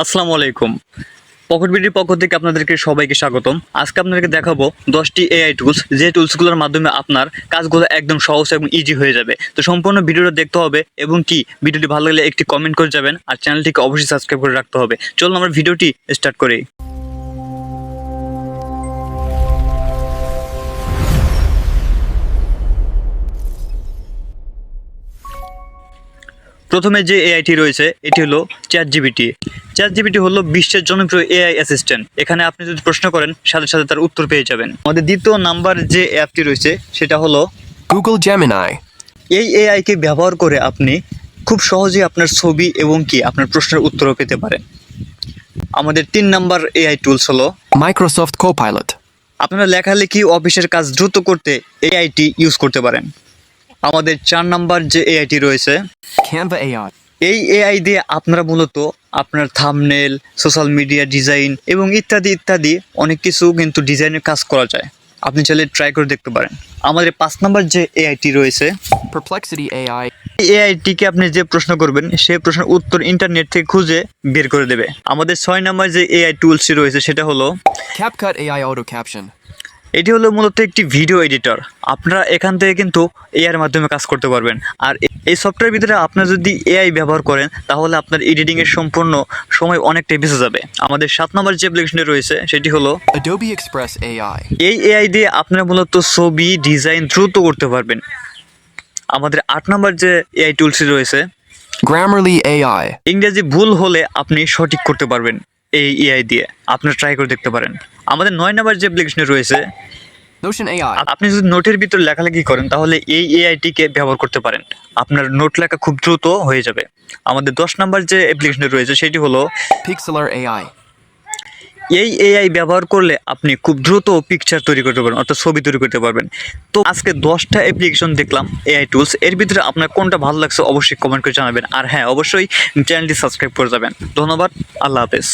আসসালামু আলাইকুম। পকেট বিডির পক্ষ থেকে আপনাদেরকে সবাইকে স্বাগতম। আজকে আপনাদেরকে দেখাবো 10টি এআই টুলস, যে টুলসগুলোর মাধ্যমে আপনার কাজগুলো একদম সহজ এবং ইজি হয়ে যাবে। তো সম্পূর্ণ ভিডিওটা দেখতে হবে এবং কি ভিডিওটি ভালো লাগলে একটি কমেন্ট করে যাবেন আর চ্যানেলটিকে অবশ্যই সাবস্ক্রাইব করে রাখতে হবে। চলুন আমরা ভিডিওটি স্টার্ট করি। প্রথমে যে এআইটি রয়েছে এটি হলো চ্যাটজিপিটি। চ্যাটজিপিটি হলো বিশ্বের জনপ্রিয় এআই অ্যাসিস্ট্যান্ট। এখানে আপনি যদি প্রশ্ন করেন সাথে সাথে তার উত্তর পেয়ে যাবেন। আমাদের দ্বিতীয় নাম্বার যে অ্যাপটি রয়েছে সেটা হলো Google Gemini. এই এআইকে ব্যবহার করে আপনি খুব সহজেই আপনার ছবি এবং কি আপনার প্রশ্নের উত্তরও পেতে পারেন। আমাদের 3 নাম্বার এআই টুলস হলো Microsoft Copilot. আপনারা লেখালেখি অফিসের কাজ দ্রুত করতে এআইটি ইউজ করতে পারেন। আমাদের 4 নাম্বার যে এআইটি রয়েছে Canva AI. এই এআই দিয়ে আপনারা মূলত আপনার থাম্বনেল, সোশ্যাল মিডিয়া ডিজাইন এবং ইত্যাদি ইত্যাদি অনেক কিছু কিন্তু ডিজাইনের কাজ করা যায়। আপনি চাইলে ট্রাই করে দেখতে পারেন। আমাদের 5 নাম্বার যে এআইটি রয়েছে Perplexity AI. এই এআইটিকে আপনি যে প্রশ্ন করবেন সেই প্রশ্নের উত্তর ইন্টারনেট থেকে খুঁজে বের করে দেবে। আমাদের 6 নাম্বার যে এআই টুলসটি রয়েছে সেটা হলো CapCut AI Auto Caption. এটি হলো মূলত একটি ভিডিও এডিটর। আপনারা এখান থেকে কিন্তু এআইয়ের মাধ্যমে কাজ করতে পারবেন। আর এই সফটওয়্যারের ভিতরে আপনারা যদি এআই ব্যবহার করেন তাহলে আপনার এডিটিংয়ের সম্পূর্ণ সময় অনেকটাই বেঁচে যাবে। আমাদের 7 নম্বর যে অ্যাপ্লিকেশনটি রয়েছে সেটি হলো Adobe Express AI. এই এআই দিয়ে আপনারা মূলত ছবি ডিজাইন দ্রুত করতে পারবেন। আমাদের 8 নম্বর যে এআই টুলসটি রয়েছে Grammarly AI. ইংরেজি ভুল হলে আপনি সঠিক করতে পারবেন এই এআই দিয়ে। আপনারা ট্রাই করে দেখতে পারেন। আমাদের 9 নম্বর যে অ্যাপ্লিকেশনটি রয়েছে Notion AI. আপনি যদি নোটের ভিতর লেখালেখি করেন তাহলে এই এআইটিকে ব্যবহার করতে পারেন। আপনার নোট লেখা খুব দ্রুত হয়ে যাবে। আমাদের 10 নম্বর যে অ্যাপ্লিকেশনটি রয়েছে সেটি হলো Pixlr AI. এই এআই ব্যবহার করলে আপনি খুব দ্রুত পিকচার তৈরি করতে পারবেন, অর্থাৎ ছবি তৈরি করতে পারবেন। তো আজকে 10টা অ্যাপ্লিকেশন দেখলাম এআই টুলস, এর ভিতরে আপনার কোনটা ভালো লাগছে অবশ্যই কমেন্ট করে জানাবেন। আর হ্যাঁ, অবশ্যই চ্যানেলটি সাবস্ক্রাইব করে যাবেন। ধন্যবাদ, আল্লাহ হাফেজ।